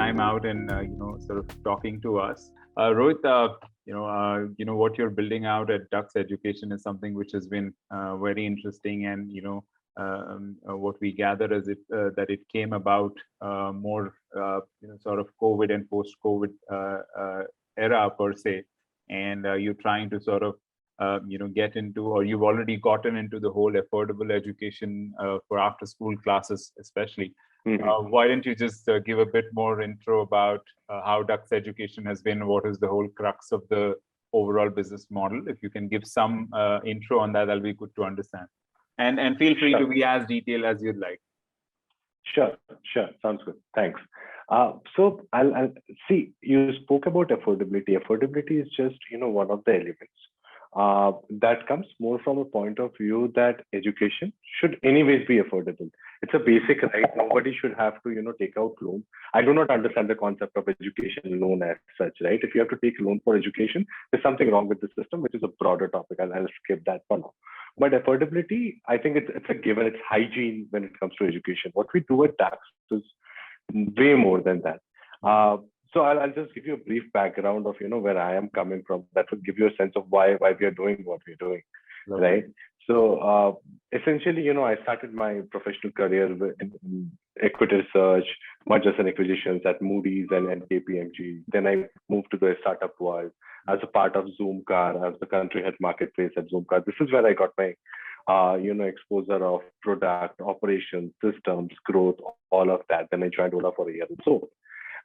time out and sort of talking to us. Rohit, what you're building out at DUX Education is something which has been very interesting, and what we gather is that it came about more sort of COVID and post-COVID era per se, and you're trying to sort of get into, or you've already gotten into the whole affordable education for after-school classes, especially. Why don't you just give a bit more intro about how DUX Education has been, what is the whole crux of the overall business model? If you can give some intro on that, that'll be good to understand. And feel free to be as detailed as you'd like. Sure. Sounds good. Thanks. So I'll see, you spoke about affordability. Affordability is just, one of the elements that comes more from a point of view that education should anyways be affordable. It's a basic right. Nobody should have to, take out loan. I do not understand the concept of education loan as such, right? If you have to take a loan for education, there's something wrong with the system, which is a broader topic. I'll skip that for now. But affordability, I think it's a given. It's hygiene when it comes to education. What we do at DUX is way more than that. So I'll just give you a brief background of where I am coming from. That will give you a sense of why we are doing what we're doing, right? So essentially, I started my professional career in equity research, mergers and acquisitions at Moody's and KPMG. Then I moved to the startup world as a part of Zoomcar, as the country head marketplace at Zoomcar. This is where I got my exposure of product, operations, systems, growth, all of that. Then I joined Ola for a year or so.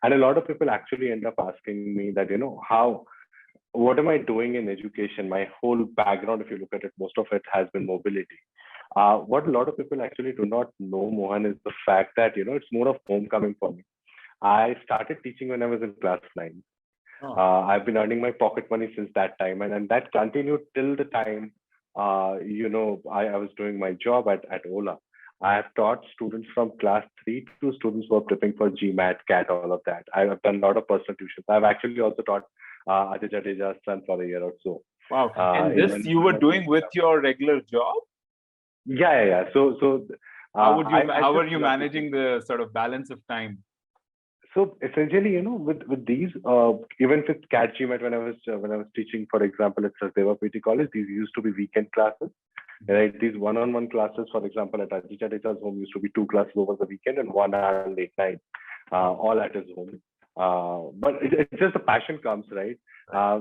And a lot of people actually end up asking me that, what am I doing in education? My whole background, if you look at it, most of it has been mobility. What a lot of people actually do not know, Mohan, is the fact that, it's more of homecoming for me. I started teaching when I was in class 9. I've been earning my pocket money since that time. And that continued till the time, I was doing my job at Ola. I have taught students from class 3 to students who are prepping for GMAT, CAT, all of that. I have done a lot of personal tuitions. I've actually also taught Ajay Jadeja's son for a year or so. Wow. And this you were doing with your regular job? Yeah. So how are you managing the sort of balance of time? So essentially, with these, even with CAT GMAT, when I was teaching, for example, at Sardeva PT College, these used to be weekend classes. Right, these one-on-one classes, for example, at Ajay Jadeja's home used to be 2 classes over the weekend and 1 hour late night, all at his home. But it's just the passion comes, right?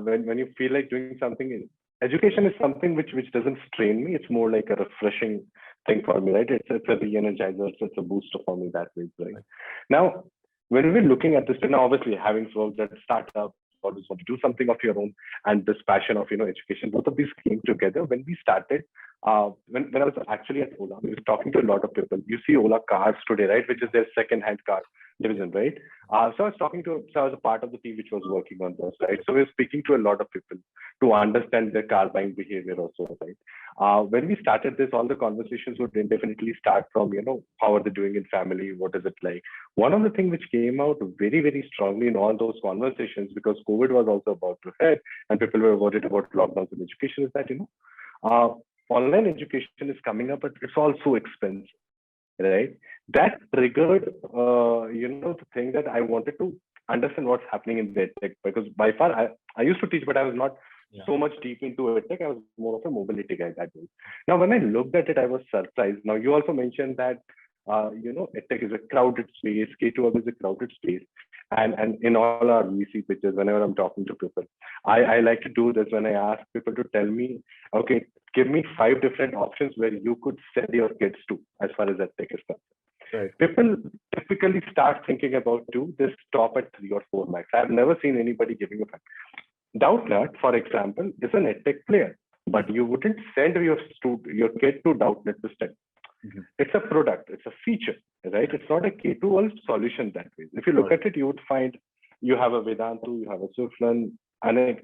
When you feel like doing something. Education is something which doesn't strain me. It's more like a refreshing thing for me, right? It's a re-energizer. It's a booster for me that way, right? Now, when we're looking at this, obviously having worked at startup, always want to do something of your own, and this passion of education, both of these came together when we started. When I was actually at Ola, we were talking to a lot of people. You see Ola cars today, right? Which is their second-hand car division, right? So I was a part of the team which was working on those, right? So we were speaking to a lot of people to understand their car buying behavior also, right? When we started this, all the conversations would definitely start from, how are they doing in family? What is it like? One of the things which came out very, very strongly in all those conversations, because COVID was also about to hit and people were worried about lockdowns in education, is that, online education is coming up, but it's all so expensive, right? That triggered, the thing that I wanted to understand what's happening in the tech, because by far I used to teach, but I was not so much deep into tech. I was more of a mobility guy that way. Now, when I looked at it, I was surprised. Now, you also mentioned that, EdTech is a crowded space, K12 is a crowded space. And in all our VC pitches, whenever I'm talking to people, I like to do this when I ask people to tell me, okay, give me 5 different options where you could send your kids to as far as EdTech is concerned. Right. People typically start thinking about 2, they stop at 3 or 4 max. I've never seen anybody giving a 5. Doubtnut, for example, is an EdTech player, but you wouldn't send your kid to Doubtnut to study. It's a product, it's a feature, right? It's not a K12 solution that way. If you look at it, you would find you have a Vedantu, you have a Suflan, and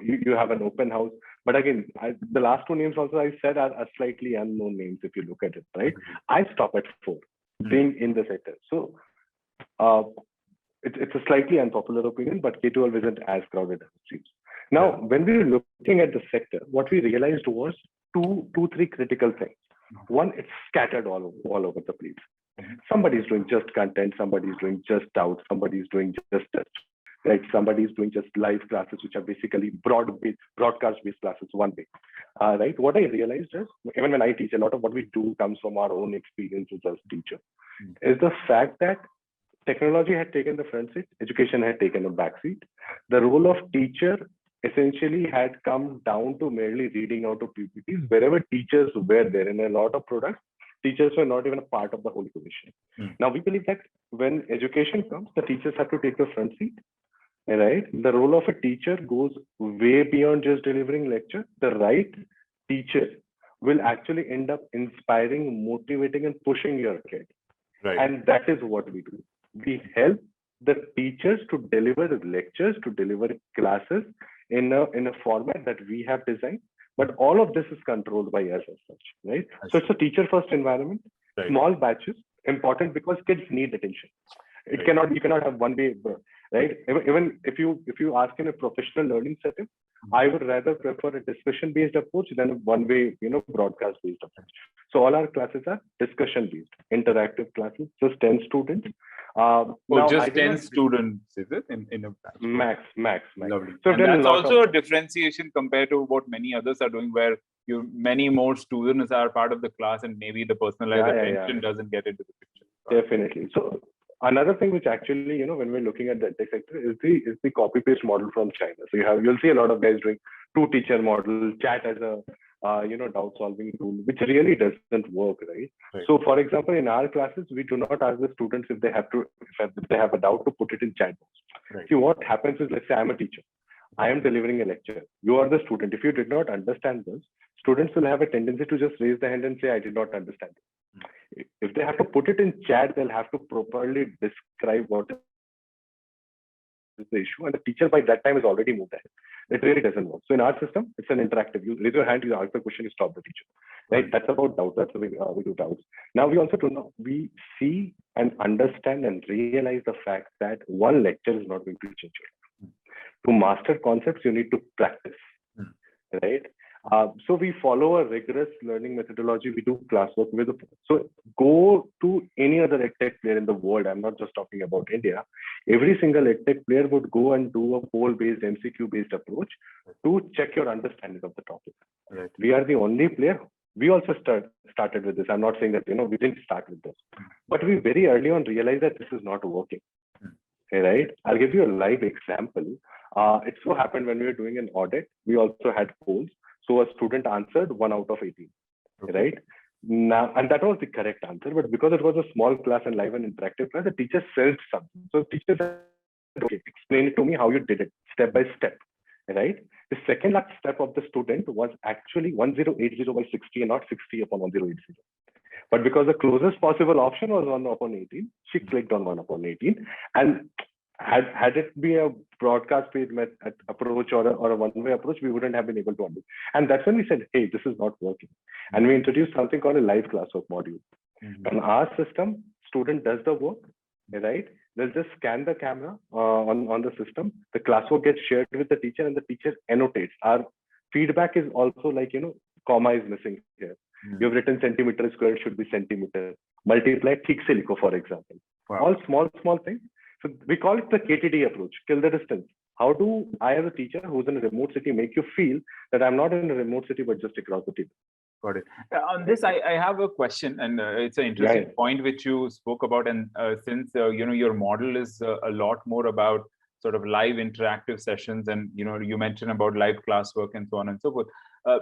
you have an open house. But again, the last 2 names also I said are slightly unknown names if you look at it, right? I stop at 4, being in the sector. So it's a slightly unpopular opinion, but K12 isn't as crowded as it seems. Now, when we were looking at the sector, what we realized was 3 critical things. One, it's scattered all over the place. Somebody's doing just content, somebody's doing just doubts, somebody's doing just touch, right? Somebody's doing just live classes, which are basically broadcast-based classes, one way. Right? What I realized is, even when I teach, a lot of what we do comes from our own experiences as teacher, is the fact that technology had taken the front seat, education had taken a back seat. The role of teacher essentially had come down to merely reading out of PPTs. Wherever teachers were there in a lot of products, teachers were not even a part of the whole equation. Now we believe that when education comes, the teachers have to take the front seat. Right? The role of a teacher goes way beyond just delivering lecture. The right teacher will actually end up inspiring, motivating, and pushing your kid. Right. And that is what we do. We help the teachers to deliver lectures, to deliver classes in a format that we have designed. But all of this is controlled by us as such, right? So it's a teacher-first environment, right. Small batches, important because kids need attention. You cannot have one way, right? Even if you ask in a professional learning setting, I would rather prefer a discussion-based approach than a one-way, broadcast-based approach. So all our classes are discussion-based, interactive classes, just 10 students. Just 10 students, is it? In a batch? Max. Lovely. So and that's also a differentiation compared to what many others are doing, where many more students are part of the class and maybe the personalized attention doesn't get into the picture. Definitely. So another thing which actually, when we're looking at the tech sector is the copy paste model from China. So you'll see a lot of guys doing 2-teacher model, chat as a doubt solving tool, which really doesn't work, right? So for example, in our classes, we do not ask the students if they have a doubt to put it in chat box. Right. See, what happens is, let's say I'm a teacher. I am delivering a lecture. You are the student. If you did not understand this, students will have a tendency to just raise the hand and say, I did not understand it. If they have to put it in chat, they'll have to properly describe what is the issue. And the teacher by that time is already moved ahead. It really doesn't work. So in our system, it's an interactive. You raise your hand, you ask the question, you stop the teacher. Right? That's about doubts. That's the way we do doubts. Now we also do know, we see and understand and realize the fact that one lecture is not going to change your life. To master concepts, you need to practice. Right? So we follow a rigorous learning methodology. We do classwork with. So go to any other edtech player in the world. I'm not just talking about India. Every single edtech player would go and do a poll-based, MCQ-based approach to check your understanding of the topic. Right. We are the only player. We also started with this. I'm not saying that we didn't start with this, but we very early on realized that this is not working. Right? I'll give you a live example. It so happened when we were doing an audit, we also had polls. So a student answered 1 out of 18, right? Now, and that was the correct answer, but because it was a small class and live and interactive class, the teacher sensed something. So the teacher said, okay, explain it to me how you did it, step by step, right? The second last step of the student was actually 1080 by 60 and not 60 upon 1080. But because the closest possible option was 1 upon 18, she clicked on 1 upon 18. And had it be a broadcast-based approach or a one-way approach, we wouldn't have been able to understand. And that's when we said, hey, this is not working. And we introduced something called a live classwork module. On our system, student does the work, right? They'll just scan the camera on the system. The classwork gets shared with the teacher and the teacher annotates. Our feedback is also like, comma is missing here. You've written centimeter squared, should be centimeter. Multiply, theek se likho, for example. Wow. All small things. So we call it the KTD approach, kill the distance. How do I, as a teacher who's in a remote city, make you feel that I'm not in a remote city, but just across the table? Got it. On this, I have a question, and it's an interesting point which you spoke about. And since your model is a lot more about sort of live interactive sessions, and you mentioned about live classwork and so on and so forth.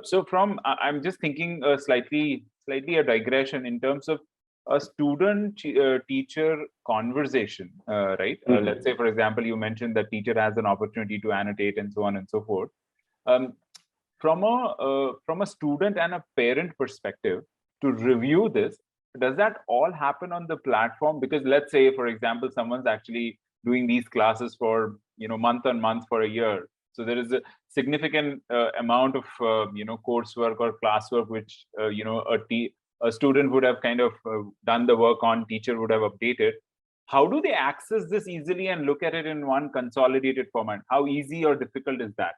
So I'm just thinking slightly a digression in terms of a student-teacher conversation, right? Let's say, for example, you mentioned that teacher has an opportunity to annotate and so on and so forth. From a student and a parent perspective, to review this, does that all happen on the platform? Because let's say, for example, someone's actually doing these classes for month on month for a year. So there is a significant amount of coursework or classwork which a student would have kind of done the work on, teacher would have updated. How do they access this easily and look at it in one consolidated format? How easy or difficult is that?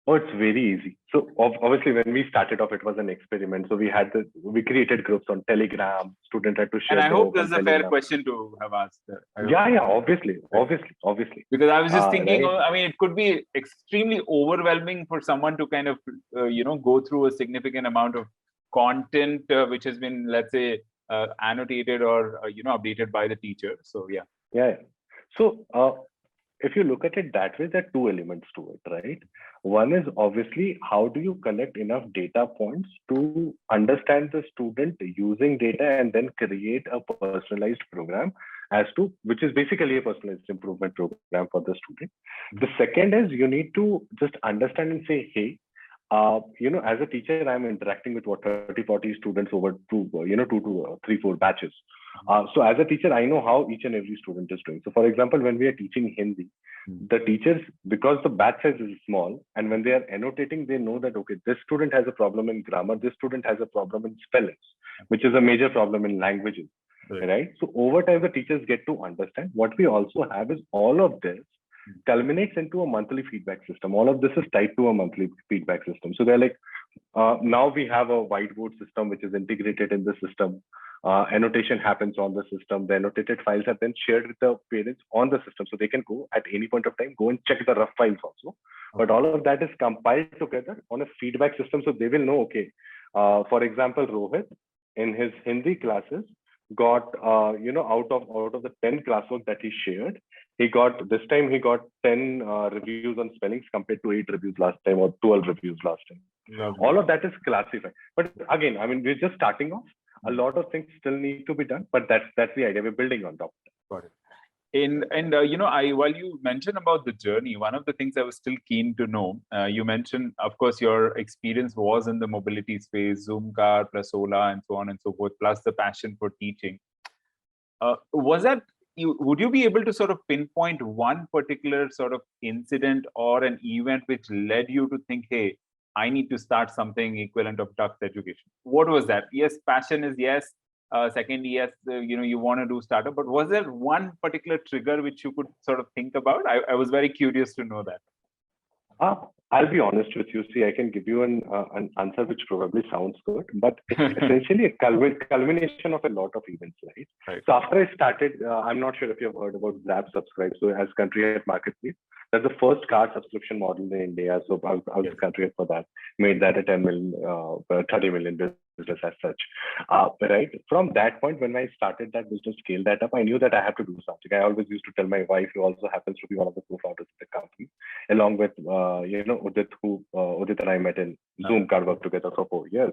Oh, it's very easy. So obviously, when we started off, it was an experiment. So we created groups on Telegram. Student had to And share I their hope work this on is a fair Telegram. question to have asked. I hope. Yeah, obviously, Right. obviously. Because I was just thinking, Right. I mean, it could be extremely overwhelming for someone to kind of, go through a significant amount of content which has been, let's say, annotated or, updated by the teacher. So, yeah. Yeah. So if you look at it that way, there are two elements to it, right? One is obviously how do you collect enough data points to understand the student using data and then create a personalized program as to which is basically a personalized improvement program for the student. The second is you need to just understand and say, hey, as a teacher, I'm interacting with what 30, 40 students over two to three, four batches. So as a teacher, I know how each and every student is doing. So for example, when we are teaching Hindi, the teachers, because the batch size is small, and when they are annotating, they know that, okay, this student has a problem in grammar, this student has a problem in spellings, which is a major problem in languages, right? So over time, the teachers get to understand. What we also have is all of this culminates into a monthly feedback system. All of this is tied to a monthly feedback system. So they're like, now we have a whiteboard system which is integrated in the system. Annotation happens on the system. The annotated files are then shared with the parents on the system. So they can go at any point of time, go and check the rough files also. But all of that is compiled together on a feedback system. So they will know, okay, for example, Rohit in his Hindi classes got, out of the 10 classwork that he shared, this time he got 10 reviews on spellings compared to 8 reviews last time or 12 reviews last time. Lovely. All of that is classified. But again, I mean, we're just starting off. A lot of things still need to be done, but that's the idea. We're building on top. Got it. While you mentioned about the journey, one of the things I was still keen to know, you mentioned, of course, your experience was in the mobility space, Zoom car plus Ola and so on and so forth, plus the passion for teaching. Would you be able to sort of pinpoint one particular sort of incident or an event which led you to think, hey, I need to start something equivalent of DUX education? What was that? Yes, passion is yes. Second, yes, you want to do startup, but was there one particular trigger which you could sort of think about? I was very curious to know that. I'll be honest with you. See, I can give you an answer which probably sounds good, but it's essentially a culmination of a lot of events, right? So after I started, I'm not sure if you've heard about Grab Subscribe. So as country head marketplace, that's the first car subscription model in India. So I was country head for that. Made that a 10 million, 30 million business as such. Right. From that point, when I started that business, scale that up, I knew that I have to do something. I always used to tell my wife, who also happens to be one of the co-founders of the company, along with Udit and I met in Zoom car work together for 4 years.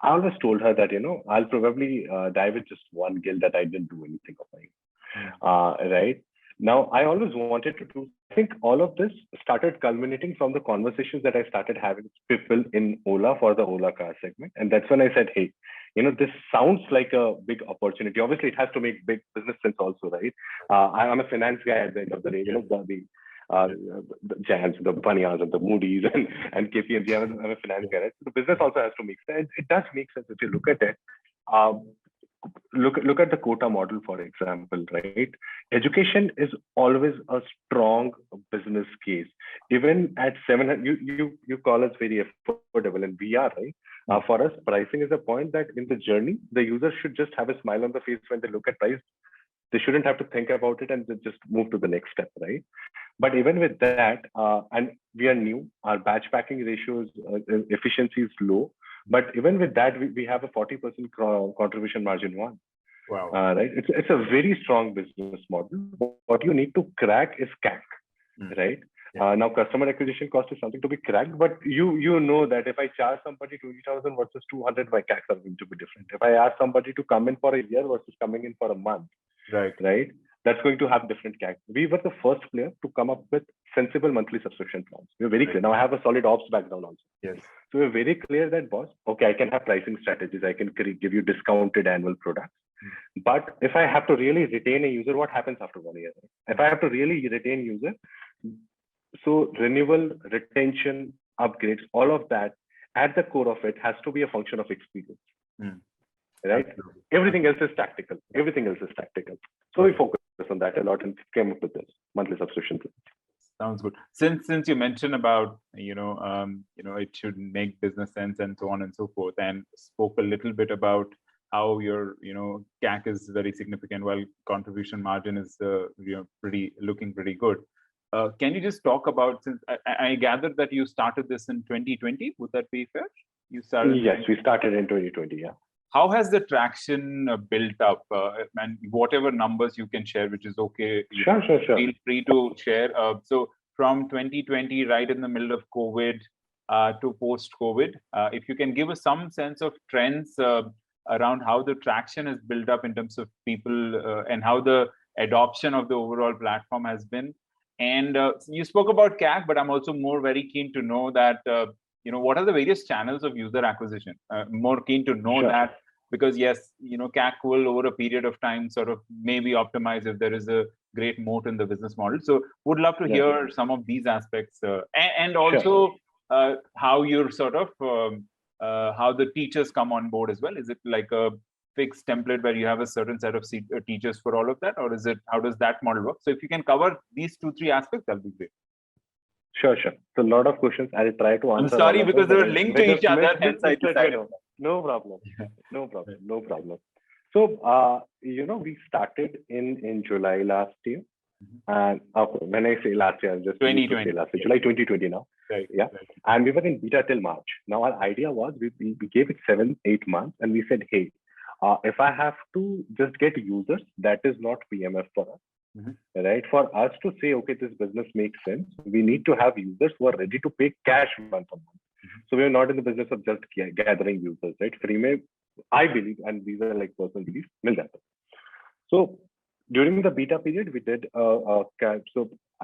I always told her that I'll probably die with just one guilt that I didn't do anything of mine. Right now, I always wanted to do. I think all of this started culminating from the conversations that I started having with people in Ola for the Ola car segment, and that's when I said, hey, this sounds like a big opportunity. Obviously, it has to make big business sense also, right? I'm a finance guy at the end of the day. The Jans, the Banyas, and the Moody's and KPMG. I'm a finance guy. Right? So the business also has to make sense. It does make sense if you look at it. Look at the quota model, for example, right? Education is always a strong business case. Even at 700, you call us very affordable, and we are, right? For us, pricing is a point that in the journey, the user should just have a smile on the face when they look at price. They shouldn't have to think about it and just move to the next step, right? But even with that, and we are new, our batch packing ratios efficiency is low. But even with that, we have a 40% contribution margin one. Wow. Right? It's a very strong business model. What you need to crack is CAC, right? Now, customer acquisition cost is something to be cracked, but you know that if I charge somebody 20,000 versus 200, my CACs are going to be different. If I ask somebody to come in for a year versus coming in for a month, right? That's going to have different CAC. We were the first player to come up with sensible monthly subscription plans. We're very clear. Now I have a solid ops background also. Yes. So we're very clear that, boss, okay, I can have pricing strategies. I can give you discounted annual products. But if I have to really retain a user, what happens after 1 year? If I have to really retain user, so renewal, retention, upgrades, all of that, at the core of it has to be a function of experience. Right? Absolutely. Everything else is tactical. So we focus on that a lot and came up with this monthly subscription. Sounds good. Since you mentioned about it should make business sense and so on and so forth, and spoke a little bit about how your CAC is very significant while contribution margin is looking pretty good. Can you just talk about, since I gathered that you started this in 2020, would that be fair? You started. Yes, we started in 2020. Yeah. How has the traction built up? And whatever numbers you can share, which is okay. Sure. Feel free to share. So from 2020, right in the middle of COVID to post-COVID, if you can give us some sense of trends around how the traction has built up in terms of people and how the adoption of the overall platform has been. And you spoke about CAC, but I'm also very keen to know that, what are the various channels of user acquisition? More keen to know that, because yes, CAC will over a period of time sort of maybe optimize if there is a great moat in the business model. So would love to hear some of these aspects and also how you're sort of, how the teachers come on board as well. Is it like a fixed template where you have a certain set of teachers for all of that, or is it, how does that model work? So if you can cover these 2-3 aspects, that'll be great. Sure. So a lot of questions. I'll try to answer. I'm sorry, because they were linked to each other, hence I decided. No problem. So, we started in July last year. And when I say last year, I'm just 2020. Last year, July 2020 now. Right. Yeah. Right. And we were in beta till March. Now, our idea was we gave it 7-8 months, and we said, hey, if I have to just get users, that is not PMF for us. Right? For us to say, okay, this business makes sense, we need to have users who are ready to pay cash month on month. So we are not in the business of just gathering users, right? Free may, I believe, and these are like personal beliefs, will happen. So during the beta period, we did so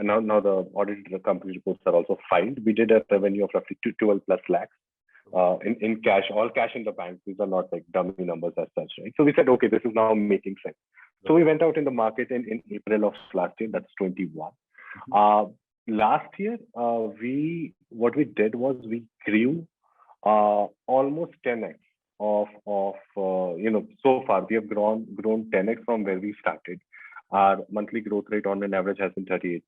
now the audited company reports are also filed. We did a revenue of roughly 12+ lakhs in cash, all cash in the bank. These are not like dummy numbers as such, right? So we said, okay, this is now making sense. So we went out in the market in April of last year, that's 21. Last year, what we did was we grew almost 10x of so far we have grown 10x from where we started. Our monthly growth rate on an average has been 38%.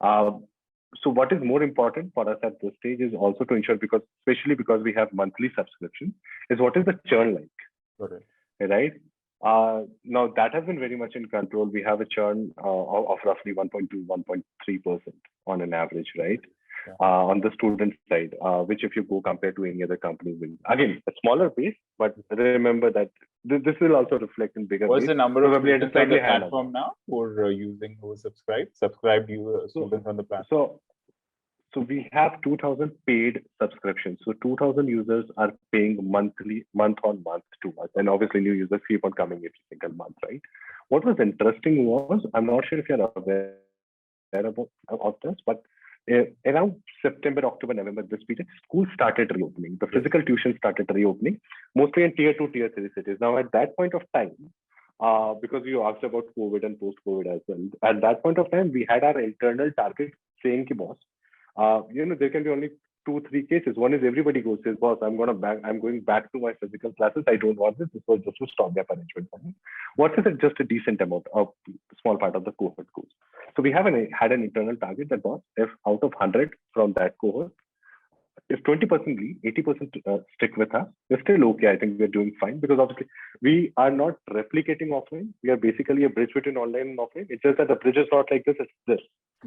So what is more important for us at this stage is also to ensure, especially because we have monthly subscriptions, is what is the churn like, right? Now that has been very much in control. We have a churn of roughly 1.2-1.3% on an average, right? On the student side, which if you go compare to any other company, will again a smaller base, but remember that this will also reflect in bigger. What's the number of students on the platform now who are subscribed students on the platform? So we have 2,000 paid subscriptions. So 2,000 users are paying month on month to us, and obviously new users keep on coming every single month, right? What was interesting was, I'm not sure if you're aware of this, but around September, October, November, this period, schools started reopening. The physical tuition started reopening, mostly in tier 2, tier 3 cities. Now, at that point of time, because you asked about COVID and post-COVID as well, at that point of time, we had our internal target saying, "Ki boss, there can be only 2-3 cases. One is everybody goes, says, boss, I'm going back to my physical classes. I don't want this. This was just a stopgap arrangement for me. What is it? Just a decent amount of small part of the cohort goes. So we had an internal target that was, if out of 100 from that cohort, if 20% leave, 80% stick with us, we're still okay. I think we're doing fine, because obviously we are not replicating offline. We are basically a bridge between online and offline. It's just that the bridge is not like this, it's this.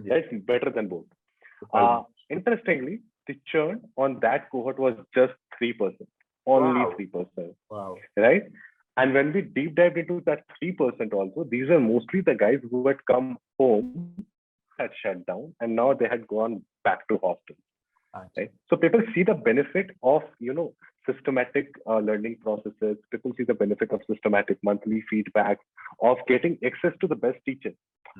Yeah. It's better than both. Interestingly, the churn on that cohort was just 3%, only 3%. Wow. Right? And when we deep dived into that 3% also, these are mostly the guys who had come home, had shut down, and now they had gone back to hostels. Right? So people see the benefit of, systematic learning processes. People see the benefit of systematic monthly feedback, of getting access to the best teacher.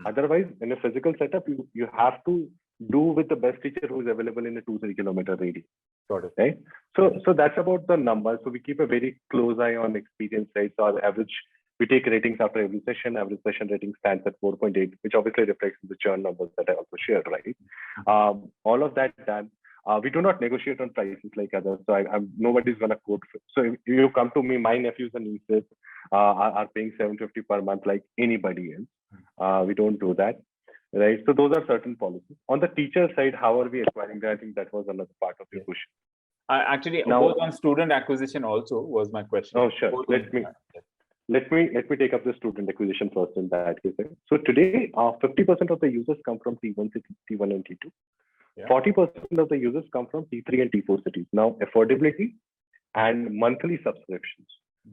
Otherwise, in a physical setup, you have to do with the best teacher who is available in a 2-3 kilometer radius. Got it. Right? So that's about the numbers. So we keep a very close eye on experience rates. Our average, we take ratings after every session. Average session rating stands at 4.8, which obviously reflects the churn numbers that I also shared, right? All of that done. We do not negotiate on prices like others. So nobody's going to quote. So if you come to me, my nephews and nieces are paying $750 per month like anybody else. We don't do that. right? So those are certain policies. On the teacher side, how are we acquiring that? I think that was another part of your question. Actually, Now, both on student acquisition also was my question. oh, sure. Let me take up the student acquisition first in that case. So today, 50% of the users come from T1 cities, T1 and T2. 40% of the users come from T3 and T4 cities. Now, affordability and monthly subscriptions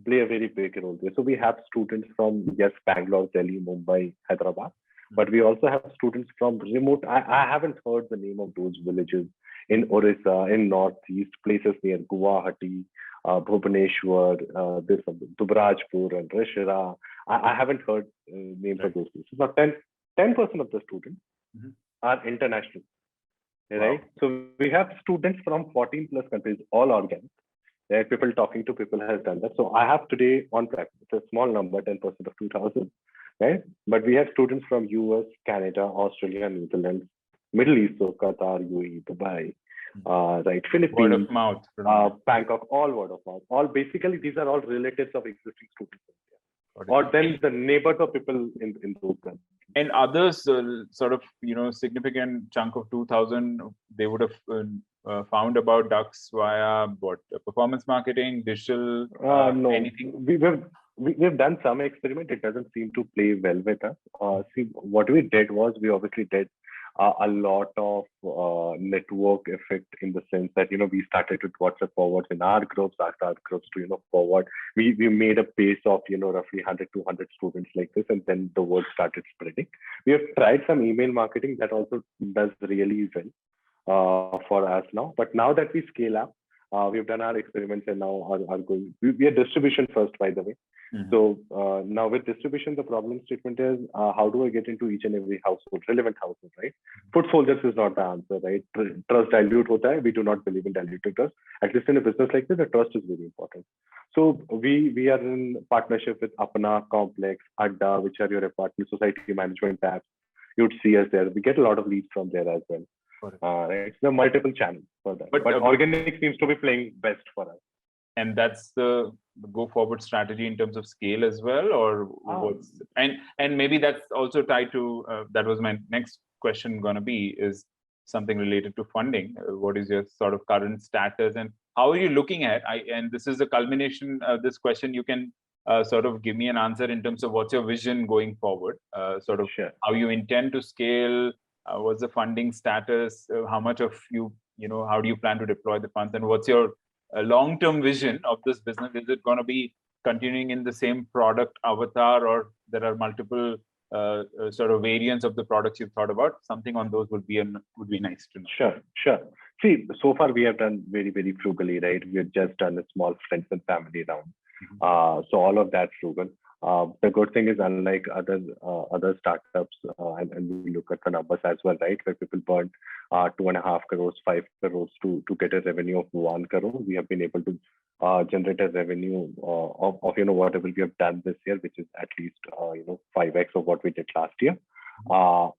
play a very big role there. So we have students from, yes, Bangalore, Delhi, Mumbai, Hyderabad, but we also have students from remote. I haven't heard the name of those villages in Orissa, in Northeast, places near Guwahati, Bhubaneswar, this Dubrajpur and Rishira. I haven't heard names of those places. Now, 10% of the students are international, right? Wow. So we have students from 14 plus countries, all organic. Right? People talking to people has done that. So I have today on practice, it's a small number, 10% of 2,000, right? But we have students from US, Canada, Australia, New Zealand, Middle East, so Qatar, UAE, Dubai, right, Philippines, word of mouth, Bangkok, all word of mouth. All basically these are all relatives of existing students, or then the neighbors of people in those countries. And others, sort of, significant chunk of 2,000, they would have found about DUX via what, performance marketing, digital, no, anything? We've done some experiment. It doesn't seem to play well with us. See, what we did was we obviously did a lot of network effect, in the sense that we started with WhatsApp forwards in our groups, asked our groups to forward. We made a base of roughly 100 200 students like this, and then the word started spreading. We have tried some email marketing that also does really well for us now. But now that we scale up, we've done our experiments and now are going. We are distribution first, by the way. So now with distribution, the problem statement is how do I get into each and every household, relevant household, right? Foot soldiers is not the answer, right? Trust dilute hota hai. We do not believe in diluted trust. At least in a business like this, the trust is very important. So we are in partnership with Apna, Complex, Adda, which are your apartment society management tabs. You'd see us there. We get a lot of leads from there as well. Right? So there are multiple channels for that. But organic seems to be playing best for us. And that's the go forward strategy in terms of scale as well, or what's, and maybe that's also tied to that was my next question going to be, is something related to funding. What is your sort of current status, and how are you looking at? And this is a culmination of this question. You can sort of give me an answer in terms of what's your vision going forward, sort of how you intend to scale, what's the funding status, how much of how do you plan to deploy the funds, and what's your long-term vision of this business? Is it going to be continuing in the same product avatar, or there are multiple sort of variants of the products you've thought about? Something on those would be nice to know. Sure. See, so far we have done very, very frugally, right? We have just done a small friends and family round. So all of that frugal. The good thing is, unlike other startups, and we look at the numbers as well, right? Where people burn 2.5 crores, 5 crores to get a revenue of 1 crore. We have been able to generate a revenue of whatever we have done this year, which is at least 5x of what we did last year,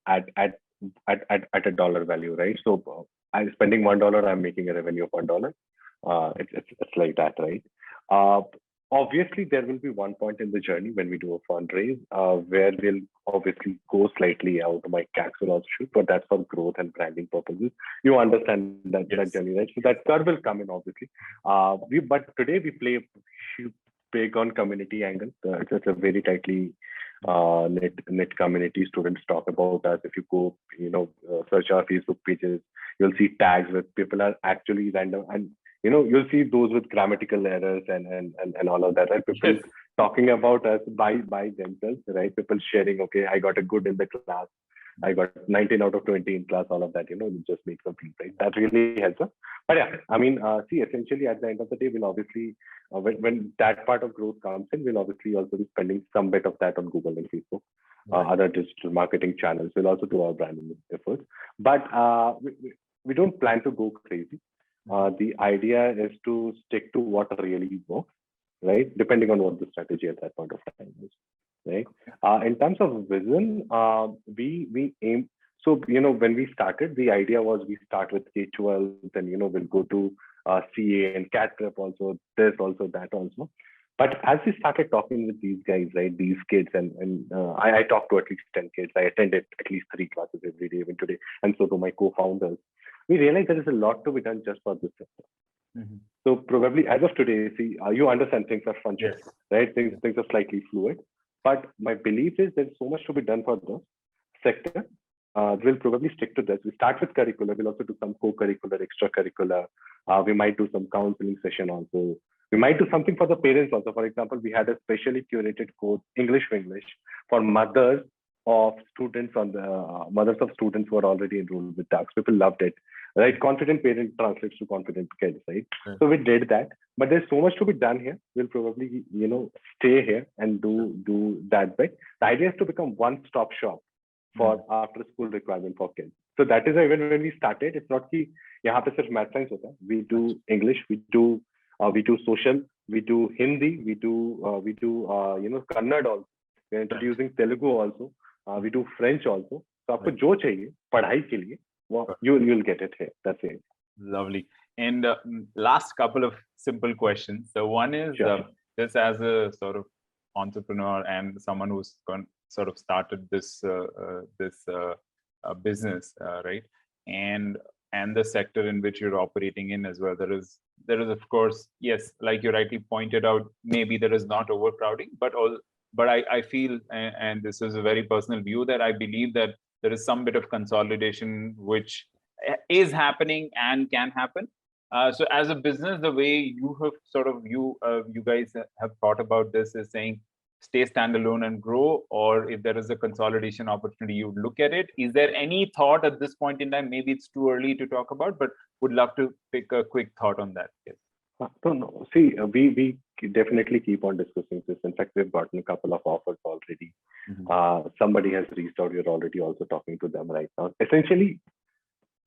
at a dollar value, right? So I'm spending $1, I'm making a revenue of $1. It's like that, right? Obviously, there will be one point in the journey when we do a fundraise where we'll obviously go slightly out. My CACs will also shoot, but that's for growth and branding purposes. You understand that journey, right? So that curve will come in, obviously. But today we play big on community angle. It's a very tightly knit community. Students talk about us. If you go, search our Facebook pages, you'll see tags where people are actually random, and you'll see those with grammatical errors and all of that, right? People talking about us by themselves, right? People sharing, okay, I got a good in the class, I got 19 out of 20 in class, all of that, it just makes them feel right. That really helps us. But yeah, I mean, see, essentially at the end of the day, we'll obviously, when that part of growth comes in, we'll obviously also be spending some bit of that on Google and Facebook, other digital marketing channels. We'll also do our branding efforts. But we don't plan to go crazy. The idea is to stick to what really works, right? Depending on what the strategy at that point of time is, right? In terms of vision, we aim. So when we started, the idea was we start with K-12, then we'll go to CA and CAT prep also, this also, that also. But as we started talking with these guys, right, these kids, and I talk to at least 10 kids. I attended at least 3 classes every day, even today, and so do my co-founders. We realized there is a lot to be done just for this sector. Mm-hmm. So probably as of today, see, you understand things are fungible, Yes. right? Things are slightly fluid. But my belief is there's so much to be done for this sector. We'll probably stick to this. We start with curricular. We'll also do some co-curricular, extracurricular. We might do some counseling session also. We might do something for the parents also. For example, we had a specially curated course, English for English, for mothers of students mothers of students who are already enrolled with DUX. People loved it, right? Confident parent translates to confident kids, right? So we did that, but there's so much to be done here. We'll probably, stay here and do that bit. The idea is to become one-stop shop for after school requirement for kids. So that is why when we started, it's not कि यहाँ पे सिर्फ math science होता है. We do English, we do social, we do Hindi, we do Kannada also. We're introducing Telugu also. We do French also. So आपको जो चाहिए पढ़ाई के लिए, you'll get it here. That's it. Lovely. And last couple of simple questions. So one is just as a sort of entrepreneur and someone who's sort of started this business, right? And the sector in which you're operating in as well. There is of course, yes, like you rightly pointed out, maybe there is not overcrowding, but I feel, and this is a very personal view, that I believe that there is some bit of consolidation which is happening and can happen. So as a business, the way you have sort of, you guys have thought about this is saying, stay standalone and grow, or if there is a consolidation opportunity, you look at it. Is there any thought at this point in time? Maybe it's too early to talk about, but would love to pick a quick thought on that. Yes. No. See, we definitely keep on discussing this. In fact, we've gotten a couple of offers already. Somebody has reached out. We're already also talking to them right now. Essentially,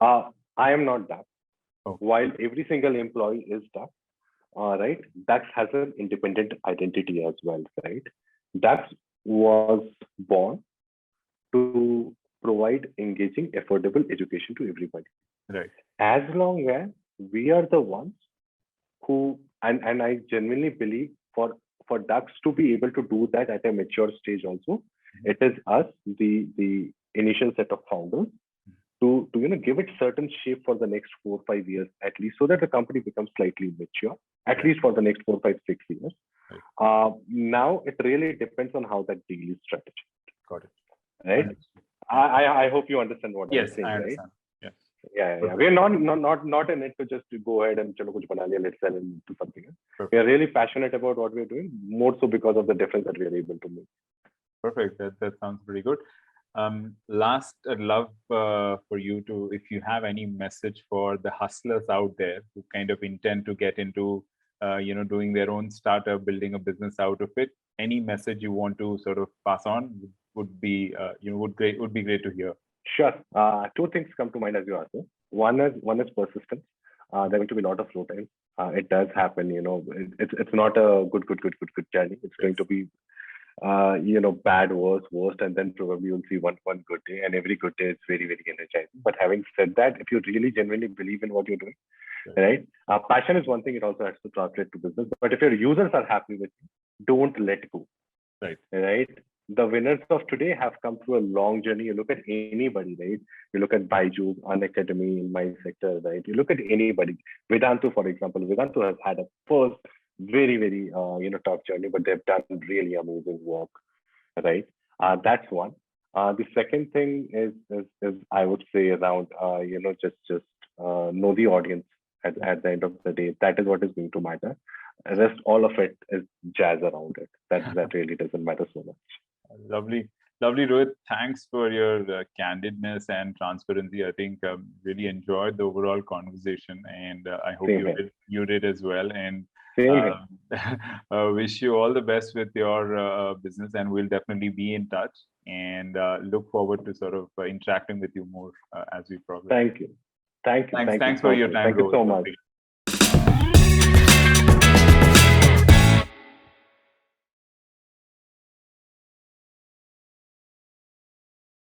I am not DUX. While every single employee is DUX, right? DUX has an independent identity as well, right? DUX was born to provide engaging, affordable education to everybody. Right. As long as we are the ones who, and I genuinely believe for DUX to be able to do that at a mature stage also, it is us, the initial set of founders, to give it certain shape for the next 4 or 5 years at least, so that the company becomes slightly mature, at least for the next 4, 5, 6 years. Now it really depends on how that deal is strategized. Got it. Right? I hope you understand what I'm saying, I understand. right? Yeah. We're not in it to just go ahead and chalo kuch bana liya, let's sell and do something else. We are really passionate about what we're doing, more so because of the difference that we are able to make. Perfect. That sounds pretty good. Last, I'd love for you to, if you have any message for the hustlers out there who kind of intend to get into, doing their own startup, building a business out of it. Any message you want to sort of pass on would be, would be great to hear. Sure. 2 things come to mind as you ask. One is persistence. There are going to be a lot of slow time. It does happen. It's not a good journey. It's going to be bad, worst, and then probably you'll see one good day, and every good day is very, very energizing. But having said that, if you really genuinely believe in what you're doing, right? Passion is one thing, it also has to translate to business. But if your users are happy with you, don't let go. Right? The winners of today have come through a long journey. You look at anybody, right? You look at Byju's, Unacademy in my sector, right? You look at anybody. Vedantu, for example, Vedantu has had a first very, very tough journey, but they've done really amazing work, right? That's one. The second thing is I would say around just know the audience at the end of the day. That is what is going to matter. The rest, all of it is jazz around it. That really doesn't matter so much. Lovely, Rohit. Thanks for your candidness and transparency. I think really enjoyed the overall conversation, and I hope you did as well. And wish you all the best with your business, and we'll definitely be in touch, and look forward to sort of interacting with you more as we progress. Thank you. Thanks for your time. Thank you so much.